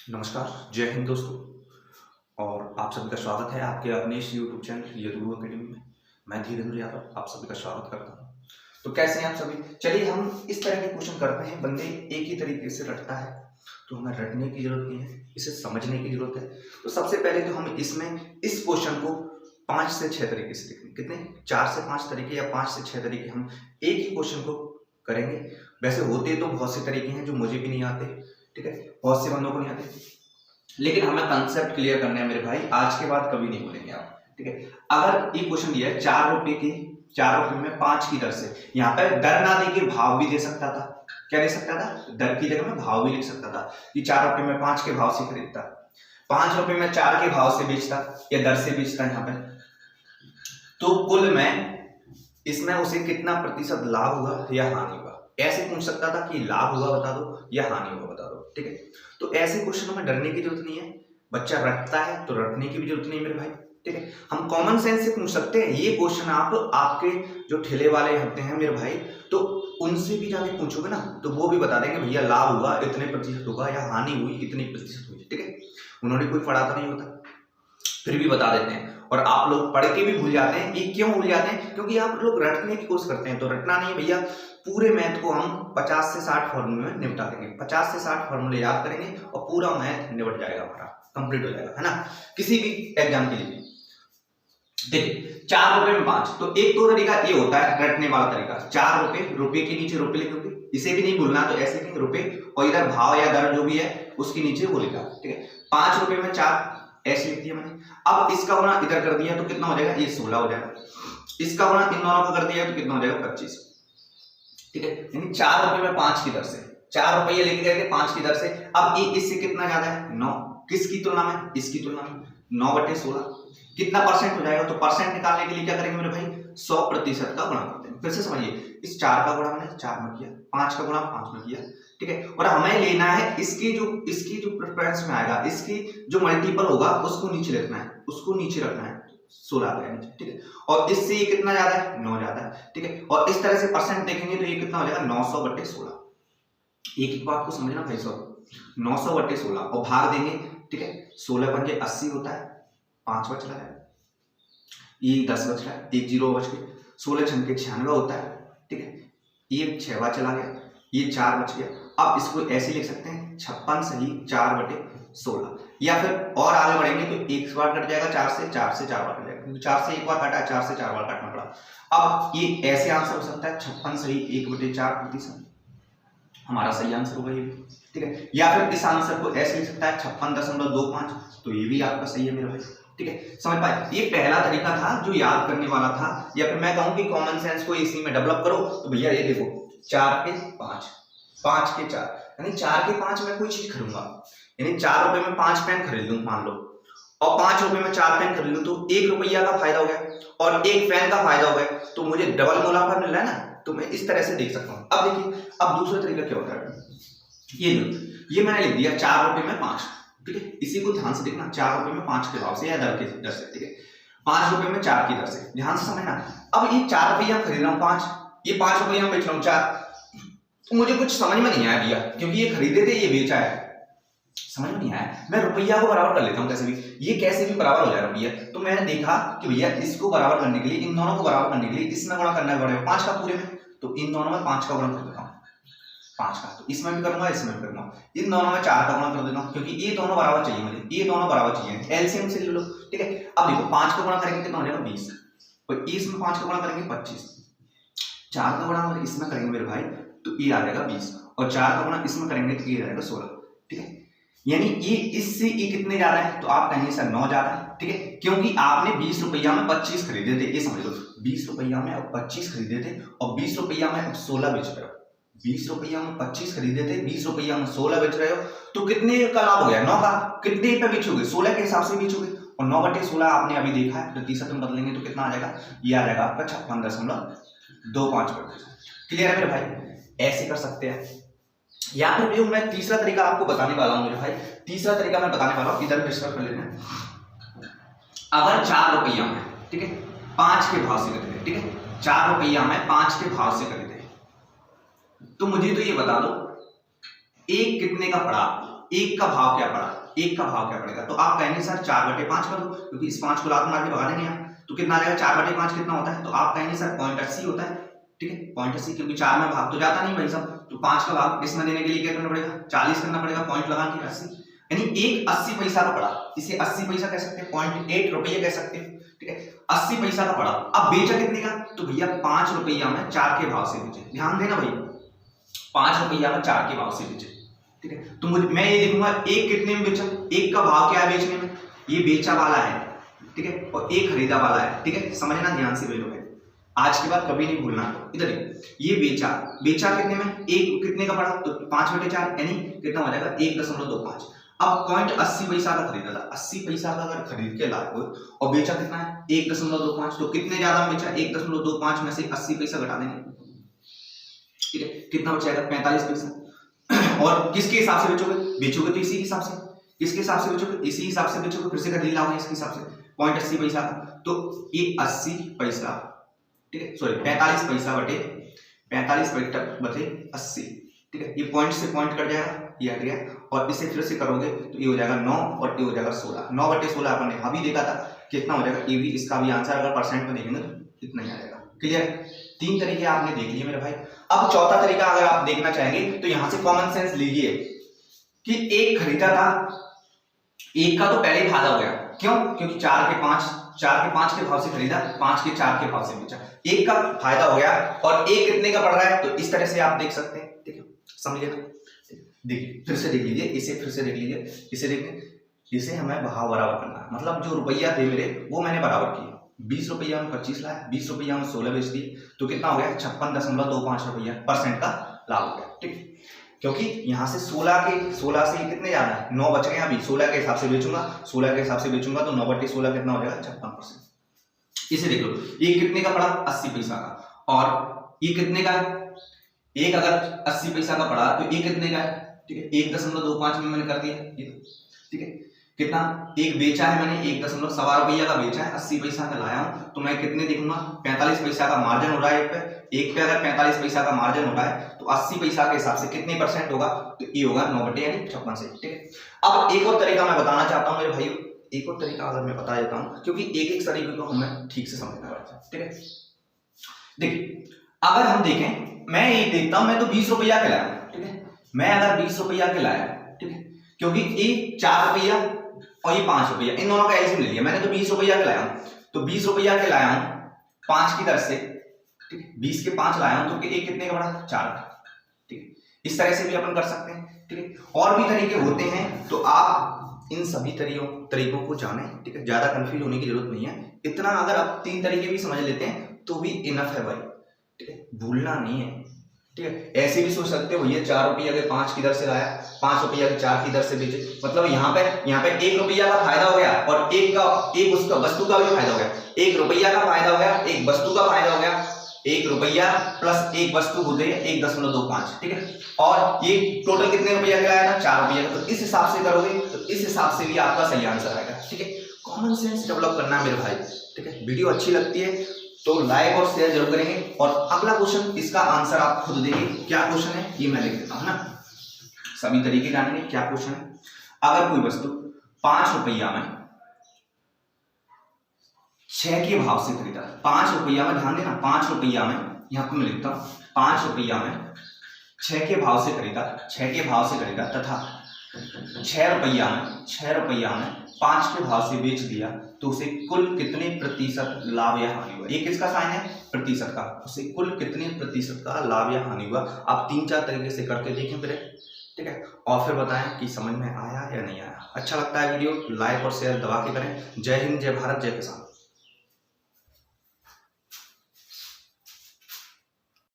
नमस्कार, जय हिंद दोस्तों। और आप सभी का स्वागत है आपके अपने इस यूट्यूब चैनल यदुरु अकेडमी में। मैं धीरेन्द्र यादव आप सभी का स्वागत करता हूं। तो कैसे हैं आप सभी? चलिए हम इस तरह के क्वेश्चन करते हैं। बंदे एक ही तरीके से रटता है तो हमें रटने की जरूरत नहीं है, इसे समझने की जरूरत है। तो सबसे पहले तो हम इसमें इस क्वेश्चन को 5 से 6 तरीके से देखेंगे। कितने? 4 से 5 तरीके या 5 से 6 तरीके हम एक ही क्वेश्चन को करेंगे। वैसे होते तो बहुत से तरीके हैं जो मुझे भी नहीं आते, ठीक है, बहुत से बंदों को नहीं आते, लेकिन हमें कंसेप्ट क्लियर करना है मेरे भाई। आज के बाद कभी नहीं बोलेंगे आप, ठीक है। अगर ये क्वेश्चन दिया है 4 रुपए में 5 की दर से, यहाँ पर दर ना दे के भाव भी दे सकता था। क्या दे सकता था? दर की जगह में भाव भी लिख सकता था कि 4 रुपए में 5 के भाव से खरीदता, 5 रुपए में 4 के भाव से बेचता या दर से बेचता यहाँ पे, तो कुल में इसमें उसे कितना प्रतिशत लाभ हुआ या हानि हुआ। ऐसे पूछ सकता था कि लाभ हुआ बता दो या हानि हुआ बता दो, ठीक है। तो ऐसे क्वेश्चनों में डरने की जरूरत नहीं है। बच्चा रटता है तो रटने की भी जरूरत नहीं मेरे भाई, ठीक है। हम कॉमन सेंस से पूछ सकते हैं। ये क्वेश्चन आप आपके जो ठेले वाले होते हैं मेरे भाई, तो उनसे भी जाके पूछोगे ना तो वो भी बता देंगे भैया लाभ हुआ इतने प्रतिशत होगा या हानि हुई इतनी प्रतिशत हुई, ठीक है। उन्होंने कोई पढ़ा तो नहीं होता, फिर भी बता देते हैं। और आप लोग पढ़ के भी भूल जाते हैं। ये क्यों भूल जाते हैं? क्योंकि आप लोग रटने की कोशिश करते हैं। तो रटना नहीं भैया, पूरे मैथ को हम 50 से 60 फॉर्मूले में निपटा देंगे। 50 से 60 फॉर्मूले याद करेंगे और पूरा मैथ निपट जाएगा, हमारा कंप्लीट हो जाएगा, है ना, किसी भी एग्जाम के लिए। देखिए 4 रुपए में 5, तो एक तो तरीका ये होता है रटने वाला तरीका। 4 रुपए, रुपए के नीचे रुपए लिखोगे, इसे भी नहीं भूलना, तो ऐसे लिखेंगे रुपए और इधर भाव या दर जो भी है उसके नीचे वो लिखा, ठीक है। 5 रुपए में 4 ऐसे लिख दिया मैंने। अब इसका गुणा इधर कर दिया तो कितना हो जाएगा? ये 16 हो जाएगा। इसका गुणा इन दोनों का कर दिया तो कितना हो जाएगा? 25, ठीक है। यानी 4 रुपए में 5 की दर से, 4 रुपये लेके गए थे 5 की दर से। अब ये इससे कितना ज्यादा है? 9। किसकी तुलना में? इसकी तुलना में। 9/16 कितना परसेंट हो जाएगा? तो परसेंट निकालने के लिए क्या करेंगे मेरे भाई? 100% का गुणा करते हैं। फिर से समझिए, इस 4 का गुणा मैंने 4 में किया, 5 का गुणा 5 में किया, ठीक है। और हमें लेना है इसकी जो प्रेफरेंस में आएगा, इसकी जो मल्टीपल होगा उसको नीचे रखना है, उसको नीचे रखना है, 16 का नीचे, ठीक है। और इससे ये कितना ज्यादा है? 9 ज्यादा है, ठीक है। और इस तरह से परसेंट देखेंगे तो ये कितना हो जाएगा? 900/16। एक एक बात को समझना भाई साहब, 900/16 और भाग देंगे, ठीक है। 16 पंजे 80 होता है, 5 बच रहा है, ये 10 बच रहा है, 1 0 बच गए। 16 छंके 96 होता है, ठीक है। ये 6 बार चला गया, ये 4 बच गया। अब इसको ऐसे लिख सकते हैं 56 सही 4/16। या फिर और आगे बढ़ेंगे तो एक बार कट जाएगा 4 से 4 बार कट जाएगा, क्योंकि 4 से एक बार काटा, 4 से 4 बार काटना पड़ा। अब ये ऐसे आंसर हो सकता है 56 सही 1/4% हमारा सही आंसर होगा ये भी, ठीक है। या फिर इस आंसर को ऐसे लिख सकता है 56.25, तो ये भी आपका सही है मेरा भाई, ठीक है। समझ पाए? ये पहला तरीका था जो याद करने वाला था, या फिर मैं कहूं कि कॉमन सेंस को इसी में डेवलप करो। तो भैया ये देखो 4 के 5, 5 के 4, यानी 4 के 5 में कोई चीज खरीदूंगा, यानी 4 रुपए में 5 पेन खरीद लूं मान लो, और 5 रुपए में 4 पेन खरीद लूं, तो 1 रुपया का फायदा हो गया और 1 पेन का फायदा हो गया, तो मुझे डबल मुनाफा मिल रहा है ना। तो मैं इस तरह से देख सकता हूं। अब देखिए, अब दूसरा तरीका क्या होता है, ये मैंने लिख दिया 4 रुपए में 5, ठीक है। इसी को ध्यान से देखना, 4 रुपए में 5 के भाव से या दर से, ठीक है। 5 रुपए में 4 की दर से, ध्यान से समझना। अब ये 4 रुपया खरीद रहा हूँ 5, ये 5 रुपया में बेच रहा हूँ 4, तो मुझे कुछ समझ में नहीं आया भैया, क्योंकि ये खरीदे थे ये बेचा है, समझ में नहीं आया। मैं रुपया को बराबर कर लेता हूँ कैसे भी, ये कैसे भी बराबर हो जाए रुपया। तो मैंने देखा कि भैया इसको बराबर करने के लिए, इन दोनों को बराबर करने के लिए इसमें गुणा करना पड़ेगा 5 का पूरे में, तो इन दोनों में 5 का गुणा कर देता हूँ, 5 का, तो इसमें भी करूंगा इसमें भी करूंगा, इन दोनों में 4 का गुणा कर देता हूँ, क्योंकि ये दोनों बराबर चाहिए मुझे, ये दोनों बराबर चाहिए, एलसीएम से ले लो, ठीक है। अब देखो 5 का गुणा करेंगे कितना हो जाएगा? 20, और इसमें 5 का गुणा करेंगे 25, 4 का गुणा अगर इसमें करेंगे मेरे भाई तो ये आ जाएगा 20, और 4 का गुणा इसमें करेंगे तो ये आ जाएगा 16, ठीक है। यानी ये इससे ये कितने ज्यादा है? तो आप कहेंगे सर 9 ज्यादा है, ठीक है, क्योंकि आपने 20 रुपया में 25 खरीदे थे, ये समझ लो 20 रुपया में अब 25 खरीदे थे और 20 रुपया में अब 16 बेच रहे हो। 20 रुपया में 25 खरीदे थे, 20 रुपया में 16 बेच रहे हो, तो कितने का लाभ हो गया? 9 का। कितने पे बेचोगे? 16 के हिसाब से बेचोगे, और 9/16 आपने अभी देखा है, प्रतिशत में बदलेंगे तो कितना आ जाएगा? ये आ जाएगा आपका 56.25%। क्लियर है मेरे भाई? ऐसे कर सकते हैं। या फिर भी मैं तीसरा तरीका आपको बताने वाला हूं मेरे भाई, तीसरा तरीका मैं बताने वाला हूं, इधर डिस्कस कर लेते हैं। अगर 4 रुपया में, ठीक है, 5 के भाव से खरीदे, ठीक है, 4 रुपया में 5 के भाव से खरीदे, तो मुझे तो ये बता दो एक कितने का पड़ा? एक का भाव क्या पड़ा, एक का भाव क्या पड़ेगा। तो आप कहेंगे सर 4/5 कर दो, क्योंकि इस 5 को लात मार के भगा देंगे आप, तो कितना आ जाएगा 4/5 कितना होता है, तो आप कहेंगे सर 0.80 होता है। ठीक है 0.80, क्योंकि 4 में भाग तो जाता नहीं भाई साहब, तो 5 का भाग इसमें देने के लिए क्या करना पड़ेगा, 40 करना पड़ेगा, पॉइंट लगा के 80, यानी एक 80 पैसा का पड़ा। इसे 80 पैसा कह सकते हैं, 0.8 रुपये कह सकते हैं। ठीक है 80 पैसा का पड़ा। अब बेचा कितने का, तो भैया 5 रुपया में 4 के भाव से बेचे। ध्यान देना भाई, 5 रुपया में 4 के भाव से बेचे। ठीक है, तो मैं ये देखूंगा एक कितने में बेचा, एक का भाव क्या है बेचने में, ये बेचा वाला है। ठीक है, और एक खरीदा वाला है। ठीक है, समझना ध्यान से बेचोगे, आज के बाद कभी नहीं भूलना। तो इधर ये बेचा कितने में, एक कितने का पड़ा, तो 5/4 यानी कितना हो जाएगा 1.25। अब 0.80 पैसा का खरीदा था, 80 पैसा का अगर खरीद के लाए हो और बेचा कितना है 1.25, तो कितने ज्यादा में बेचा, 1.25 में से 80 पैसा घटा देंगे। ठीक है, कितना बचेगा 45 पैसा। और किसके हिसाब से बेचोगे तो इसी हिसाब से, किसके हिसाब से बेचोगे, इसी हिसाब से बेचोगे, फिर से खरीद लाओगे इसके हिसाब से 0.80 पैसा का, तो ये 80 पैसा, ठीक है सॉरी 45 पैसा बटे 80। ठीक है, ये पॉइंट से पॉइंट कट जाएगा, ये हट गया, और इसे फिर से करोगे तो ये हो जाएगा 9 और ये हो जाएगा 16। 9/16 अपन ने अभी देखा था कितना हो जाएगा, ये भी इसका भी आंसर अगर परसेंट में देखेंगे तो इतना ही आ जाएगा। क्लियर, 3 तरीके आपने देख लिए मेरे भाई। अब चौथा तरीका अगर आप देखना चाहेंगे तो यहां से कॉमन सेंस लीजिए कि एक खरीदा था, एक का तो पहले ही फायदा हो गया, क्यों, क्योंकि 4 के 5 के भाव से खरीदा, 5 के 4 के भाव से बेचा, एक का फायदा हो गया, और एक कितने का पड़ रहा है, तो इस तरह से आप देख सकते हैं। ठीक है, समझिए ना, देखिए फिर से देख लीजिए, इसे फिर से देख लीजिए, इसे देखिए, इसे हमें भाव बराबर करना है, मतलब जो रुपया थे मेरे वो मैंने बराबर किए, 20 रुपया में 25 लाया, 20 रुपया में 16 बेच दिए, तो कितना हो गया 56.25 रुपया % का लाभ हो गया। ठीक, क्योंकि यहाँ से 16 से कितने ज्यादा है, 9 बच गए, अभी 16 के हिसाब से बेचूंगा, 16 के हिसाब से बेचूंगा तो 9/16 कितना हो जाएगा 56%। इसे देख लो, ये कितने का पड़ा 80 पैसा का, और ये कितने का है, एक अगर 80 पैसा का पड़ा तो ये कितने का है, ठीक है 1.25 में मैंने कर दिया ये। ठीक है, कितना एक बेचा है मैंने, 1.25 रुपया का बेचा है, 80 पैसा का लाया हूं, तो मैं कितने देखूंगा 45 पैसा का मार्जिन हो रहा है एक पे अगर 45 पैसा का मार्जिन हो रहा है तो 80 पैसा के हिसाब से कितने % होगा, तो ये होगा 9/56 यानी 56 से। ठीक है, अब एक और तरीका मैं बताना चाहता हूं मेरे भाइयों, एक और तरीका अगर मैं बता देता हूं, क्योंकि एक तरीके को हमें ठीक से समझना पड़ता है। ठीक है, देखिए अगर हम देखें, मैं ये देखता हूं, मैं तो 20 रुपया के लाया, ठीक है, मैं अगर 20 रुपया के लाया, ठीक है, क्योंकि ये 4 रुपया और ये 5 रुपया, इन दोनों का एलसीएम ले लिया मैंने, तो 20 रुपया के लाया हूं, तो 20 रुपया के लाया हूं 5 की दर से, ठीक है 20 के 5 लाया हूं, तो एक कितने का बड़ा 4 का। ठीक है, इस तरह से भी अपन कर सकते हैं। ठीक है, और भी तरीके होते हैं, तो आप इन सभी तरीकों को जाने। ठीक है, ज्यादा कंफ्यूज होने की जरूरत नहीं है, इतना अगर आप 3 तरीके भी समझ लेते हैं तो भी इनफ है भाई। ठीक है, भूलना नहीं है। ठीक है, ऐसे भी सोच सकते हो भैया 4 रुपया के 5 की दर से लाया, 5 रुपया के 4 की दर से बेचे, मतलब यहाँ पे 1 रुपया का फायदा हो गया और एक उसका वस्तु का भी फायदा हो गया, 1 रुपया का फायदा हो गया, एक वस्तु का फायदा हो गया, 1 रुपया प्लस एक वस्तु होते हैं 1.25। ठीक है, और ये टोटल कितने रुपया का लाया ना 4 रुपया का, तो इस हिसाब से करोगे तो इस हिसाब से भी आपका सही आंसर आएगा। ठीक है, कॉमन सेंस डेवलप करना है मेरे भाई। ठीक है, वीडियो अच्छी लगती है तो लाइक और शेयर जरूर करेंगे, और अगला क्वेश्चन इसका आंसर आप खुद देंगे, क्या क्वेश्चन है ये मैं लिख देता हूं ना, सभी तरीके जानेंगे क्या क्वेश्चन है। अगर कोई वस्तु 5 रुपया में 6 के भाव से खरीदा, 5 रुपया में, ध्यान देना 5 रुपया में, यहां पर मैं लिखता हूं 5 रुपया में 6 के भाव से खरीदा, 6 के भाव से खरीदा तथा 6 रुपया में 5 के भाव से बेच दिया, तो उसे कुल कितने % लाभ या हानि हुआ। ये किसका साइन है, प्रतिशत का, उसे कुल कितने % का लाभ या हानि हुआ। आप 3-4 तरीके से करके देखें फिर। ठीक है, और फिर बताएं कि समझ में आया या नहीं आया। अच्छा लगता है वीडियो लाइक और शेयर दबा के करें। जय हिंद, जय भारत, जय किसान।